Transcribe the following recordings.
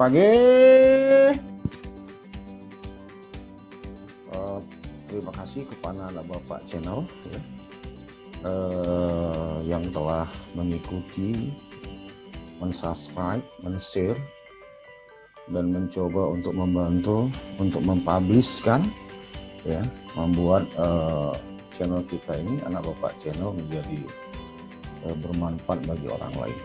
pagi. Terima kasih kepada anak Bapak channel ya, yang telah mengikuti, mensubscribe, men-share, dan mencoba untuk membantu untuk mempublishkan ya, membuat channel kita ini, anak Bapak channel, menjadi bermanfaat bagi orang lain.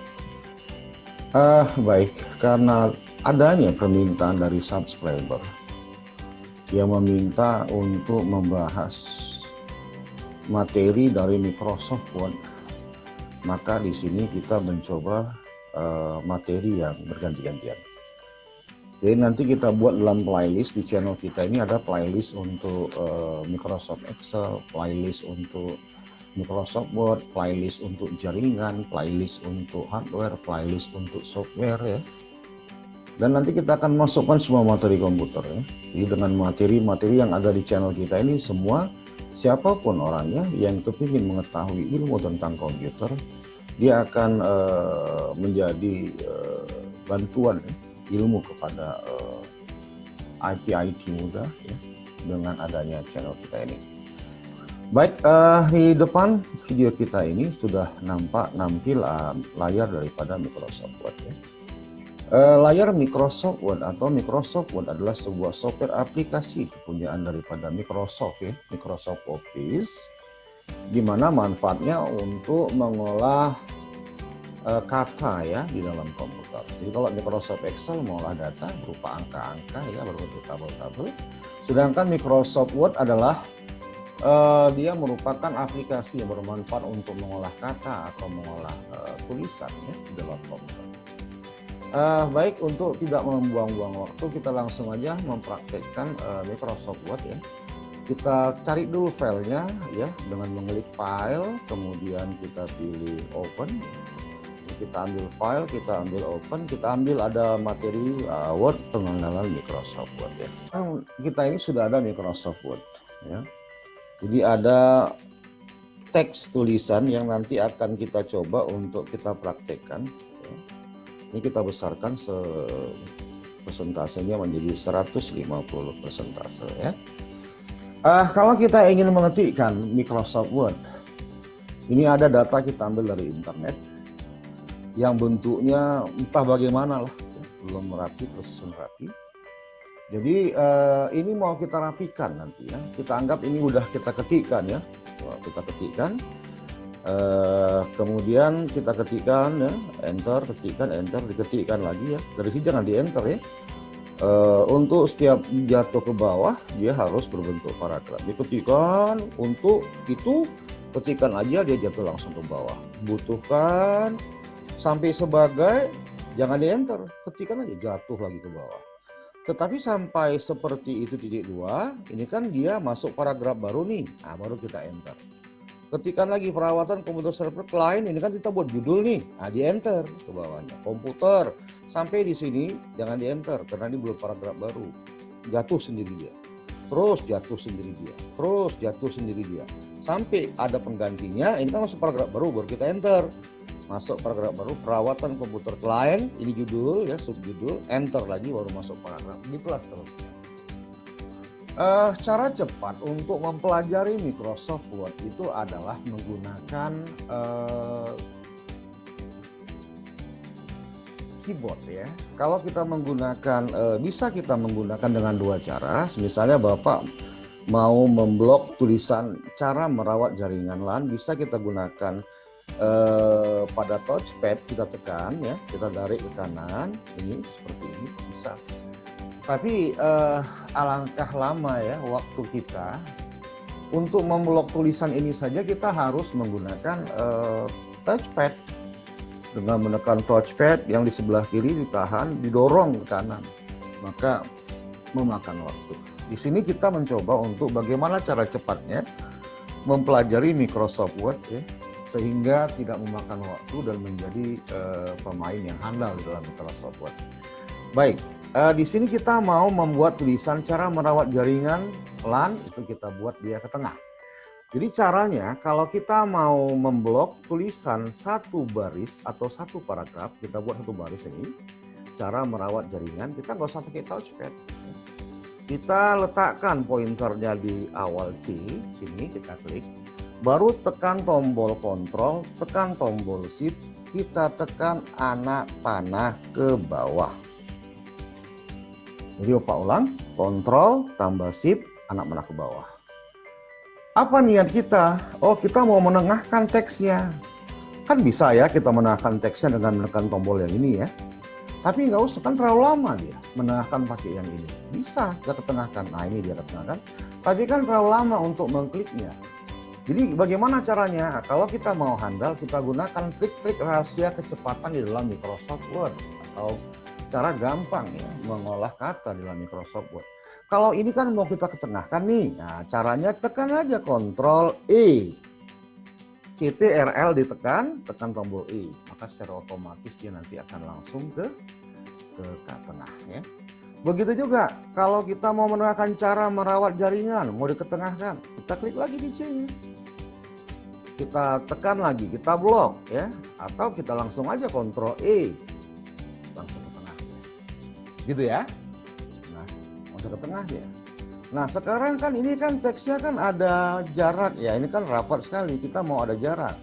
Baik, karena adanya permintaan dari subscriber yang meminta untuk membahas materi dari Microsoft Word, maka di sini kita mencoba materi yang berganti-gantian. Jadi nanti kita buat dalam playlist di channel kita ini, ada playlist untuk Microsoft Excel, playlist untuk Microsoft Word, playlist untuk jaringan, playlist untuk hardware, playlist untuk software ya. Dan nanti kita akan masukkan semua materi komputer ya. Jadi dengan materi-materi yang ada di channel kita ini semua, siapapun orangnya yang kepingin mengetahui ilmu tentang komputer, dia akan menjadi bantuan ilmu kepada IT muda ya, dengan adanya channel kita ini. Baik, di depan video kita ini sudah nampil layar daripada Microsoft Word ya. Layar Microsoft Word atau Microsoft Word adalah sebuah software aplikasi kepunyaan daripada Microsoft ya, Microsoft Office, di mana manfaatnya untuk mengolah kata ya di dalam komputer. Jadi kalau Microsoft Excel mengolah data berupa angka-angka ya, berbentuk tabel-tabel, sedangkan Microsoft Word adalah dia merupakan aplikasi yang bermanfaat untuk mengolah kata atau mengolah tulisan ya, di dalam komputer. Baik, untuk tidak membuang-buang waktu, kita langsung aja mempraktekkan Microsoft Word ya. Kita cari dulu filenya ya, dengan mengklik file, kemudian kita pilih open. Kita ambil file, kita ambil open, kita ambil ada materi Word, pengenalan Microsoft Word ya. Kita ini sudah ada Microsoft Word ya. Jadi ada teks tulisan yang nanti akan kita coba untuk kita praktekkan ya. Ini kita besarkan persentasenya menjadi 150% ya. Kalau kita ingin mengetikkan Microsoft Word, ini ada data kita ambil dari internet yang bentuknya entah bagaimana lah ya, belum rapi, tersusun rapi. Jadi ini mau kita rapikan nanti ya. Kita anggap ini udah kita ketikkan ya. Kita ketikkan. Kemudian kita ketikkan ya, enter, ketikkan, enter, diketikkan lagi ya. Dari sini jangan di enter ya. Untuk setiap jatuh ke bawah dia harus berbentuk paragraf. Diketikkan, untuk itu ketikkan aja dia jatuh langsung ke bawah. Butuhkan sampai sebagai, jangan di enter, ketikkan aja jatuh lagi ke bawah. Tetapi sampai seperti itu titik 2, ini kan dia masuk paragraf baru nih. Nah, baru kita enter. Ketikkan lagi perawatan komputer server client, ini kan kita buat judul nih. Nah, di enter ke bawahnya. Komputer, sampai di sini jangan di enter karena ini belum paragraf baru. Jatuh sendiri dia. Terus jatuh sendiri dia. Terus jatuh sendiri dia. Sampai ada penggantinya, ini kan masuk paragraf baru, baru kita enter. Masuk paragraf baru, perawatan komputer client, ini judul ya, subjudul, enter lagi baru masuk paragraf. Gitulah seterusnya. Cara cepat untuk mempelajari Microsoft Word itu adalah menggunakan keyboard ya. Kalau kita menggunakan, bisa kita menggunakan dengan dua cara. Misalnya Bapak mau memblok tulisan cara merawat jaringan LAN, bisa kita gunakan pada touchpad, kita tekan ya, kita tarik ke kanan, ini seperti ini bisa. Tapi alangkah lama ya waktu kita untuk memblok tulisan ini saja, kita harus menggunakan touchpad. Dengan menekan touchpad yang di sebelah kiri ditahan, didorong ke kanan, maka memakan waktu. Di sini kita mencoba untuk bagaimana cara cepatnya mempelajari Microsoft Word ya, sehingga tidak memakan waktu dan menjadi pemain yang handal dalam Microsoft Word. Baik, di sini kita mau membuat tulisan cara merawat jaringan LAN, itu kita buat dia ke tengah. Jadi caranya kalau kita mau memblok tulisan satu baris atau satu paragraf, kita buat satu baris ini. cara merawat jaringan, kita nggak usah pakai touchpad. Kita letakkan pointernya di awal C, sini kita klik. Baru tekan tombol kontrol, tekan tombol shift, kita tekan anak panah ke bawah. Jadi Bapak ulang, kontrol tambah shift, anak panah ke bawah. Apa niat kita? Oh, kita mau menengahkan teksnya. Kan bisa ya kita menengahkan teksnya dengan menekan tombol yang ini ya. Tapi nggak usah, kan terlalu lama dia menengahkan pakai yang ini. Bisa kita ketengahkan. Nah ini dia ketengahkan. Tapi kan terlalu lama untuk mengkliknya. Jadi bagaimana caranya? Kalau kita mau handal, kita gunakan trik-trik rahasia kecepatan di dalam Microsoft Word. Atau cara gampang ya mengolah kata di dalam Microsoft Word. Kalau ini kan mau kita ketengahkan nih. Nah, caranya tekan aja Ctrl E. CTRL ditekan, tekan tombol E. Maka secara otomatis dia nanti akan langsung ke tengah ya. Begitu juga kalau kita mau menengahkan cara merawat jaringan, mau diketengahkan, kita klik lagi di C. Kita tekan lagi, kita blok ya. Atau kita langsung aja Ctrl E. Langsung ke tengah. Gitu ya. Nah, udah ke tengah dia. Nah, sekarang kan ini kan teksnya kan ada jarak ya. Ini kan rapat sekali, kita mau ada jarak.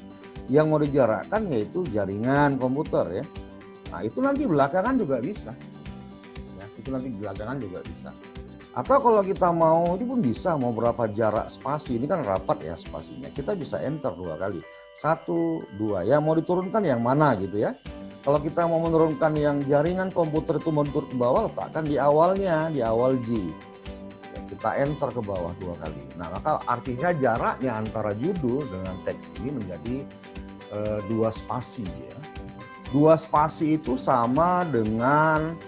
Yang mau dijarakkan yaitu jaringan komputer ya. Nah, itu nanti belakangan juga bisa. Ya, itu nanti belakangan juga bisa. Atau kalau kita mau, ini pun bisa, mau berapa jarak spasi. Ini kan rapat ya spasinya. Kita bisa enter 2 kali. 1, 2. Ya mau diturunkan yang mana gitu ya. Kalau kita mau menurunkan yang jaringan komputer itu mundur ke bawah, letakkan di awalnya, di awal J. Ya, kita enter ke bawah 2 kali. Nah, maka artinya jaraknya antara judul dengan teks ini menjadi 2 spasi ya. 2 spasi itu sama dengan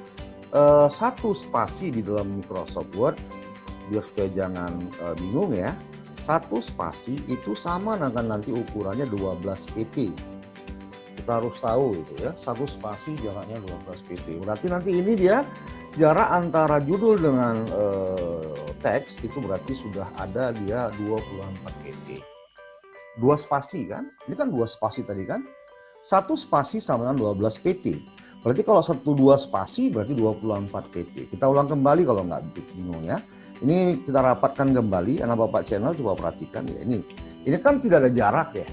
1 spasi di dalam Microsoft Word. Biar supaya jangan bingung ya. 1 spasi itu sama dengan nanti ukurannya 12 pt. Kita harus tahu itu ya, 1 spasi jaraknya 12 pt. Berarti nanti ini dia jarak antara judul dengan teks itu berarti sudah ada dia 24 pt. 2 spasi kan? Ini kan 2 spasi tadi kan? 1 spasi sama dengan 12 pt. Berarti kalau 2 spasi berarti 24 pt. Kita ulang kembali kalau nggak bingung ya. Ini kita rapatkan kembali, anak Bapak channel coba perhatikan ya ini. Ini kan tidak ada jarak ya.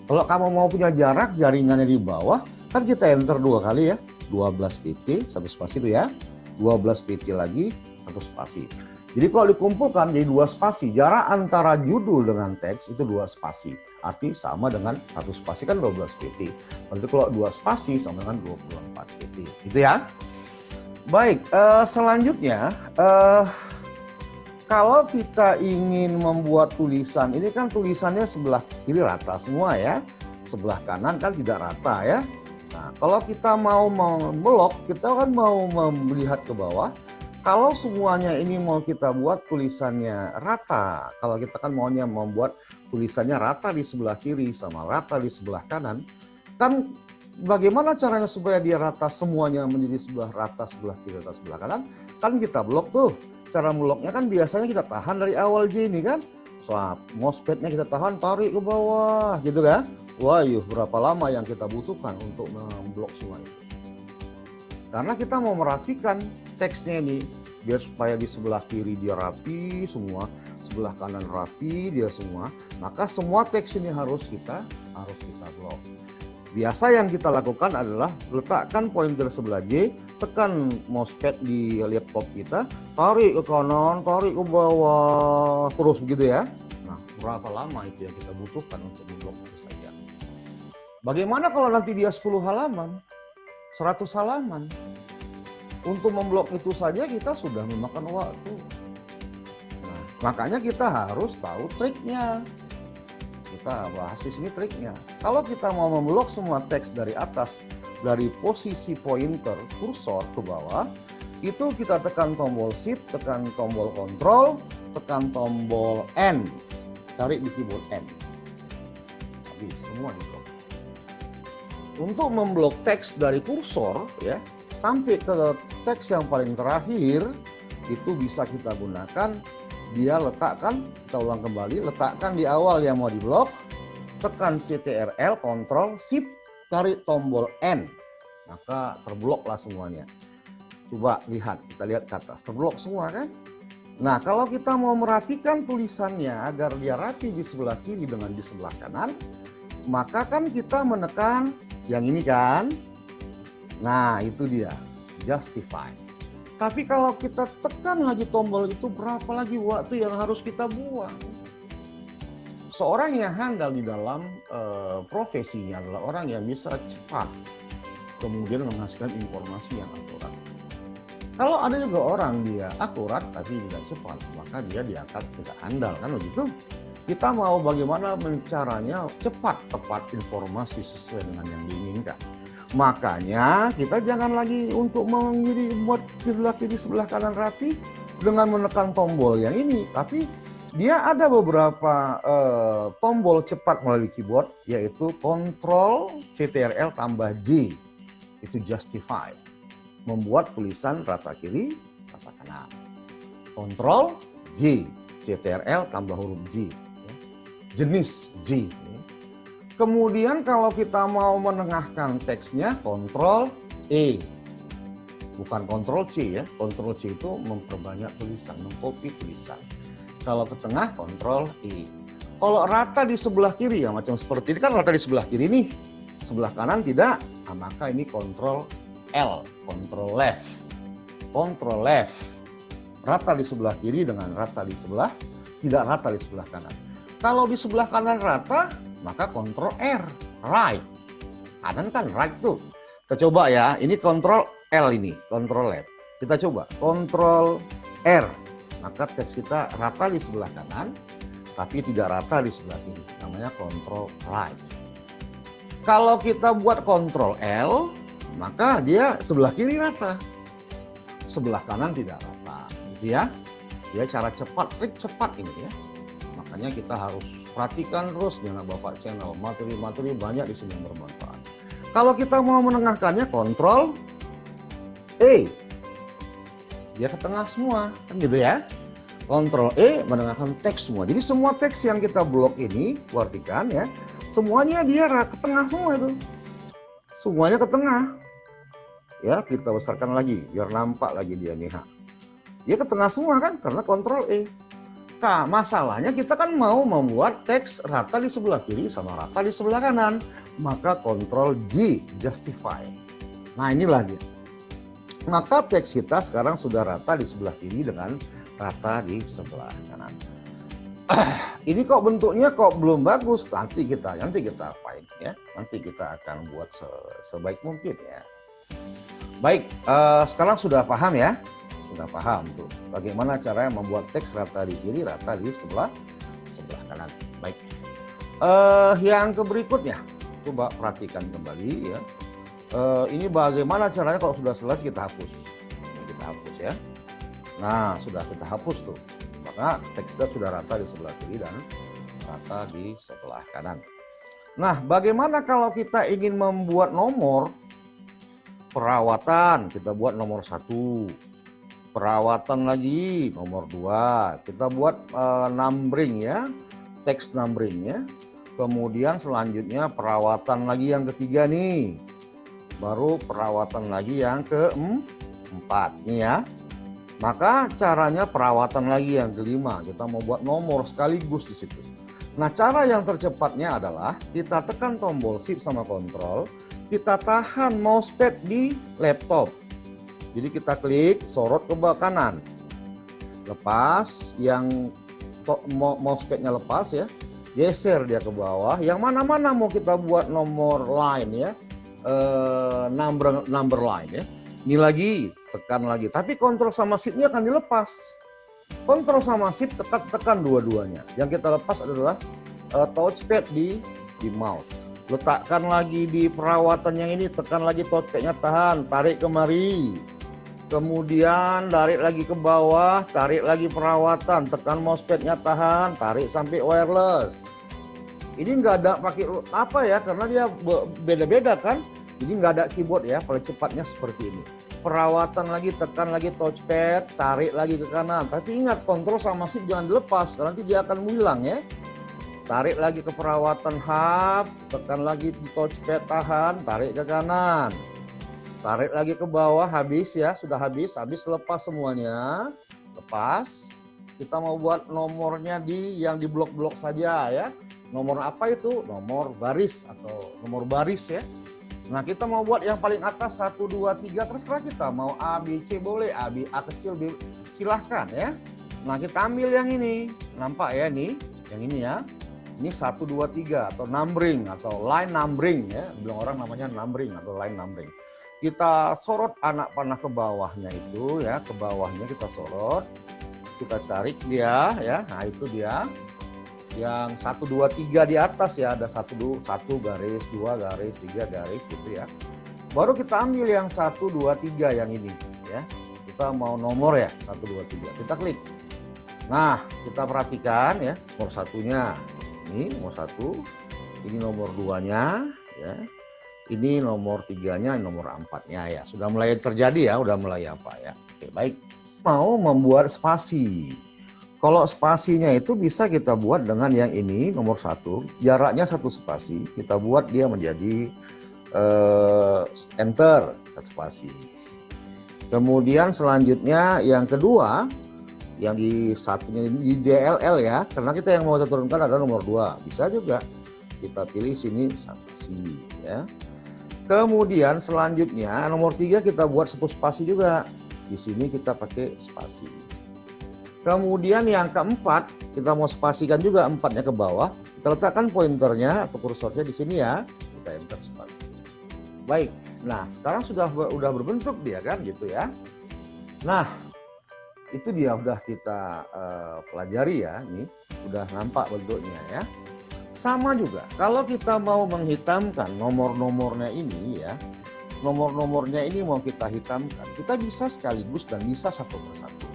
Kalau kamu mau punya jarak jaringannya di bawah, kan kita enter 2 kali ya. 12 pt, 1 spasi itu ya. 12 pt lagi, 1 spasi. Jadi kalau dikumpulkan jadi 2 spasi, jarak antara judul dengan teks itu 2 spasi. Arti sama dengan 1 spasi kan 12 pt. Berarti kalau 2 spasi sama dengan 24 pt. Gitu ya. Baik, selanjutnya kalau kita ingin membuat tulisan, ini kan tulisannya sebelah kiri rata semua ya. Sebelah kanan kan tidak rata ya. Nah, kalau kita mau memblok, kita kan mau melihat ke bawah. Kalau semuanya ini mau kita buat tulisannya rata, kalau kita kan maunya membuat tulisannya rata di sebelah kiri sama rata di sebelah kanan, kan bagaimana caranya supaya dia rata semuanya menjadi sebelah rata, sebelah kiri, rata, sebelah kanan? Kan kita blok tuh. Cara membloknya kan biasanya kita tahan dari awal J ini kan. So, mousepadnya kita tahan, tarik ke bawah gitu kan. Wah, berapa lama yang kita butuhkan untuk memblok semua itu. Karena kita mau merapikan teksnya ini biar supaya di sebelah kiri dia rapi semua, sebelah kanan rapi dia semua, maka semua teks ini harus kita blok. Biasa yang kita lakukan adalah letakkan pointer sebelah J, tekan mousepad di laptop kita, tarik ke kanan, tarik ke bawah, terus begitu ya. Nah, berapa lama itu yang kita butuhkan untuk memblok itu saja. Bagaimana kalau nanti dia 10 halaman, 100 halaman? Untuk memblok itu saja kita sudah memakan waktu. Nah, makanya kita harus tahu triknya. Kita bahas di sini triknya. Kalau kita mau memblok semua teks dari atas, dari posisi pointer kursor ke bawah, itu kita tekan tombol shift, tekan tombol control, tekan tombol N, tarik di keyboard N. Habis semua diblok. Untuk memblok teks dari kursor ya sampai ke teks yang paling terakhir itu bisa kita gunakan. Dia letakkan, kita ulang kembali, letakkan di awal yang mau diblok, tekan CTRL, Ctrl, Shift, tarik tombol N. maka terbloklah semuanya. Coba lihat, kita lihat ke atas, terblok semua kan? Nah, kalau kita mau merapikan tulisannya agar dia rapi di sebelah kiri dengan di sebelah kanan, maka kan kita menekan yang ini kan? Nah, itu dia, justify. Tapi kalau kita tekan lagi tombol itu, berapa lagi waktu yang harus kita buang? Seorang yang handal di dalam profesinya adalah orang yang bisa cepat, kemudian menghasilkan informasi yang akurat. Kalau ada juga orang dia akurat tapi tidak cepat, maka dia diangkat tidak handal, kan begitu? Kita mau bagaimana caranya cepat, tepat informasi sesuai dengan yang diinginkan. Makanya kita jangan lagi untuk buat kiri sebelah kanan rapi dengan menekan tombol yang ini, tapi dia ada beberapa tombol cepat melalui keyboard, yaitu Ctrl Ctrl tambah J, itu justify, membuat tulisan rata kiri, rata kanan. Ctrl J, Ctrl tambah huruf J, jenis J. Kemudian kalau kita mau menengahkan teksnya, Ctrl E, bukan Ctrl C ya. Ctrl C itu memperbanyak tulisan, mengcopy tulisan. Kalau ke tengah, Ctrl E. Kalau rata di sebelah kiri, ya macam seperti ini kan rata di sebelah kiri nih. Sebelah kanan tidak, nah, maka ini Ctrl L, Ctrl left. Ctrl left. Rata di sebelah kiri dengan rata di sebelah, tidak rata di sebelah kanan. Kalau di sebelah kanan rata, maka Ctrl R, right. Kanan kan right tuh. Kita coba ya, ini Ctrl L ini, Ctrl left. Kita coba, Ctrl R. Maka teks kita rata di sebelah kanan, tapi tidak rata di sebelah kiri. Namanya Ctrl right. Kalau kita buat Ctrl L, maka dia sebelah kiri rata. Sebelah kanan tidak rata. Gitu ya. Dia cara cepat, trik cepat ini ya. Makanya kita harus perhatikan terus dengan Bapak channel. Materi-materi banyak di sini yang bermanfaat. Kalau kita mau menengahkannya, Ctrl E. Dia ke tengah semua, kan gitu ya. Ctrl E menengahkan teks semua. Jadi semua teks yang kita blok ini, perhatikan ya, semuanya dia ke tengah semua itu. Semuanya ke tengah. Ya, kita besarkan lagi biar nampak lagi dia nih. Dia ke tengah semua kan karena Ctrl E. Nah, masalahnya kita kan mau membuat teks rata di sebelah kiri sama rata di sebelah kanan. Maka Ctrl J, justify. Nah, inilah dia. Maka teks kita sekarang sudah rata di sebelah kiri dengan rata di sebelah kanan. Ini kok bentuknya kok belum bagus, nanti kita apain ya. Nanti kita akan buat sebaik mungkin ya. Baik, sekarang sudah paham ya? Sudah paham tuh bagaimana caranya membuat teks rata di kiri, rata di sebelah kanan. Baik. Yang berikutnya, coba perhatikan kembali ya. Ini bagaimana caranya kalau sudah selesai kita hapus. Ini kita hapus ya. Nah, sudah kita hapus tuh. Maka teks kita sudah rata di sebelah kiri dan rata di sebelah kanan. Nah, bagaimana kalau kita ingin membuat nomor perawatan? Kita buat nomor 1. Perawatan lagi nomor 2. Kita buat numbering ya. Teks numbering ya. Kemudian selanjutnya perawatan lagi yang ketiga nih. Baru perawatan lagi yang keempat nih ya. Maka caranya perawatan lagi yang kelima. Kita mau buat nomor sekaligus di situ. Nah, cara yang tercepatnya adalah kita tekan tombol Shift sama Ctrl, kita tahan mousepad di laptop. Jadi kita klik, sorot ke bawah kanan. Lepas, yang mousepadnya lepas ya, geser dia ke bawah. Yang mana-mana mau kita buat nomor line ya. Number line ya. Ini lagi, tekan lagi. Tapi Ctrl sama Shift-nya akan dilepas. Ctrl sama Shift tekan dua-duanya. Yang kita lepas adalah touchpad di mouse. Letakkan lagi di perawatan yang ini, tekan lagi touchpadnya, tahan, tarik kemari. Kemudian tarik lagi ke bawah, tarik lagi perawatan, tekan mousepadnya, tahan, tarik sampai wireless. Ini nggak ada pakai apa ya, karena dia beda-beda kan. Jadi nggak ada keyboard ya, paling cepatnya seperti ini. Perawatan lagi, tekan lagi touchpad, tarik lagi ke kanan. Tapi ingat, Ctrl sama Shift jangan dilepas, nanti dia akan hilang ya. Tarik lagi ke perawatan hub, tekan lagi di touchpad, tahan, tarik ke kanan. Tarik lagi ke bawah, habis ya, sudah habis lepas semuanya. Lepas. Kita mau buat nomornya yang di blok-blok saja ya. Nomor apa itu? Nomor baris atau nomor baris ya. Nah, kita mau buat yang paling atas 1, 2, 3, terserah kita. Mau A, B, C boleh, A kecil, B, silahkan ya. Nah, kita ambil yang ini. Nampak ya nih, yang ini ya. Ini 1, 2, 3 atau numbering atau line numbering ya. Bilang orang namanya numbering atau line numbering. Kita sorot anak panah ke bawahnya itu ya, ke bawahnya kita sorot. Kita cari dia ya, nah itu dia yang 1, 2, 3 di atas ya, ada 1 garis, 2 garis, 3 garis gitu ya. Baru kita ambil yang 1, 2, 3 yang ini ya, kita mau nomor ya 1, 2, 3, kita klik. Nah kita perhatikan ya, nomor satunya ini nomor 1, ini nomor 2-nya ya, ini nomor 3-nya, nomor 4-nya ya, sudah mulai terjadi ya, udah mulai apa ya. Oke, baik. Mau membuat spasi. Kalau spasinya itu bisa kita buat dengan yang ini nomor 1, jaraknya 1 spasi, kita buat dia menjadi enter 1 spasi. Kemudian selanjutnya yang kedua, yang di satunya di DLL ya, karena kita yang mau kita turunkan adalah nomor 2, bisa juga kita pilih sini spasi ya. Kemudian selanjutnya nomor 3 kita buat 1 spasi juga. Di sini kita pakai spasi. Kemudian yang keempat, kita mau spasikan juga 4-nya ke bawah. Kita letakkan pointernya atau kursornya di sini ya. Kita enter spasi. Baik. Nah, sekarang sudah berbentuk dia kan gitu ya. Nah, itu dia udah kita pelajari ya. Ini udah nampak bentuknya ya. Sama juga kalau kita mau menghitamkan nomor-nomornya ini ya. Nomor-nomornya ini mau kita hitamkan, kita bisa sekaligus dan bisa 1 persatu.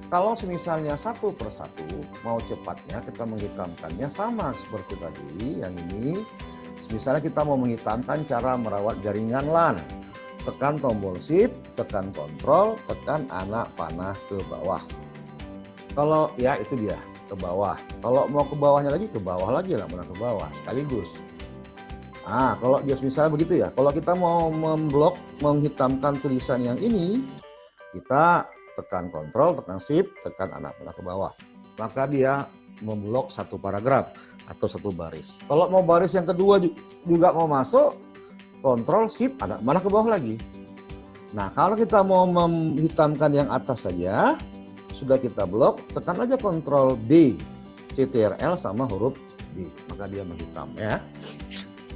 Kalau misalnya 1 persatu, mau cepatnya kita menghitamkannya sama seperti tadi yang ini. Misalnya kita mau menghitamkan cara merawat jaringan LAN. Tekan tombol shift, tekan kontrol, tekan anak panah ke bawah. Kalau ya itu dia, ke bawah. Kalau mau ke bawahnya lagi, ke bawah lagi lah, mana ke bawah sekaligus. Nah, kalau dia misalnya begitu ya, kalau kita mau memblok, menghitamkan tulisan yang ini, kita tekan kontrol, tekan shift, tekan anak panah ke bawah. Maka dia memblok 1 paragraf atau 1 baris. Kalau mau baris yang kedua juga mau masuk, kontrol shift, anak panah ke bawah lagi. Nah, kalau kita mau menghitamkan yang atas saja, sudah kita blok, tekan aja kontrol D, CTRL sama huruf D, maka dia menghitam ya.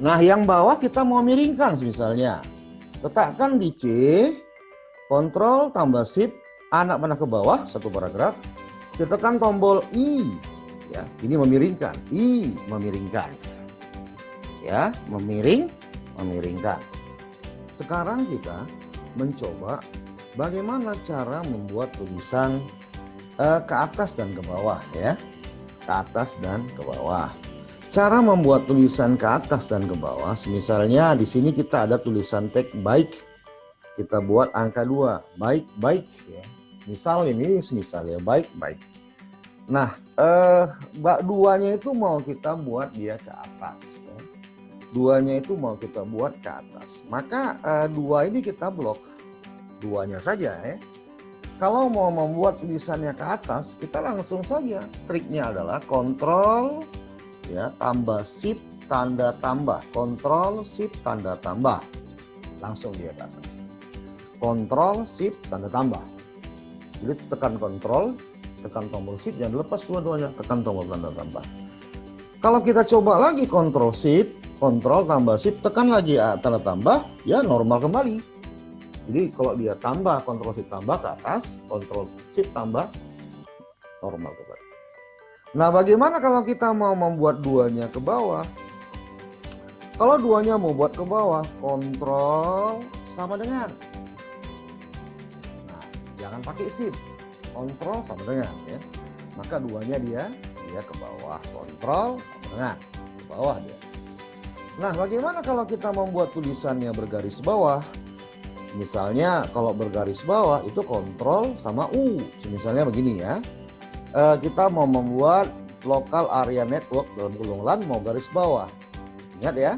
Nah, yang bawah kita mau miringkan misalnya. Letakkan di C, kontrol tambah shift, anak panah ke bawah 1 paragraf. Kita tekan tombol I, ya, ini memiringkan, I memiringkan. Ya, memiringkan. Sekarang kita mencoba bagaimana cara membuat tulisan ke atas dan ke bawah ya. Ke atas dan ke bawah. Cara membuat tulisan ke atas dan ke bawah, misalnya di sini kita ada tulisan teks baik, kita buat angka 2, baik ya. Misal ini, misalnya baik. Nah, 2-nya itu mau kita buat dia ke atas. Ya. 2-nya itu mau kita buat ke atas. Maka 2 ini kita blok, 2-nya saja ya. Kalau mau membuat tulisannya ke atas, kita langsung saja. Triknya adalah kontrol ya, tambah shift tanda tambah, kontrol shift tanda tambah, langsung dia ke atas. Kontrol shift tanda tambah. Jadi tekan kontrol, tekan tombol shift, jangan lepas dua-duanya, tekan tombol tanda tambah. Kalau kita coba lagi kontrol shift, kontrol tambah shift, tekan lagi tanda tambah, ya normal kembali. Jadi kalau dia tambah, kontrol shift tambah ke atas, kontrol shift tambah, normal kembali. Nah, bagaimana kalau kita mau membuat 2-nya ke bawah? Kalau 2-nya mau buat ke bawah, kontrol sama dengan. Nah, jangan pakai shift. Kontrol sama dengan ya. Maka 2-nya dia ke bawah. Kontrol sama dengan ke bawah dia. Nah, bagaimana kalau kita membuat tulisannya bergaris bawah? Misalnya kalau bergaris bawah itu kontrol sama U. Misalnya begini ya. Kita mau membuat local area network dalam kurung LAN mau garis bawah. Ingat ya.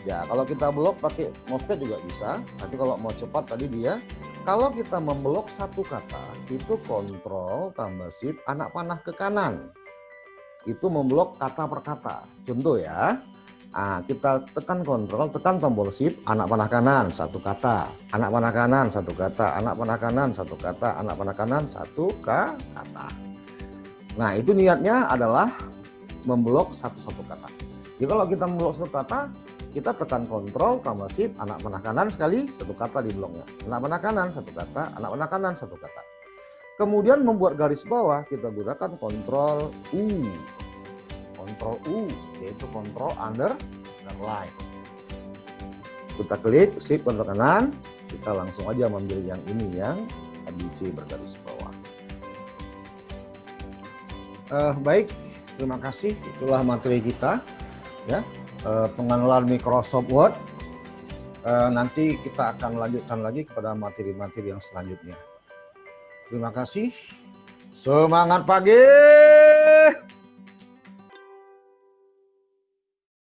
Ya, kalau kita blok pakai mousepad juga bisa. Tapi kalau mau cepat tadi dia, kalau kita memblok satu kata, itu kontrol tambah shift anak panah ke kanan. Itu memblok kata per kata. Contoh ya. Nah, kita tekan kontrol, tekan tombol shift, anak panah kanan, satu kata. Anak panah kanan, satu kata. Anak panah kanan, satu kata. Anak panah kanan, satu kata. Nah, itu niatnya adalah memblok satu kata. Jadi kalau kita memblok satu kata, kita tekan kontrol tambah shift anak panah kanan sekali, satu kata di bloknya. Anak panah kanan satu kata, anak panah kanan satu kata. Kemudian membuat garis bawah kita gunakan kontrol U. Kontrol U yaitu kontrol underline. Kita klik shift untuk kanan, kita langsung aja mengambil yang ini yang ABC bergaris bawah. Baik, terima kasih. Itulah materi kita ya. Pengenalan Microsoft Word. Nanti kita akan lanjutkan lagi kepada materi-materi yang selanjutnya. Terima kasih. Semangat pagi.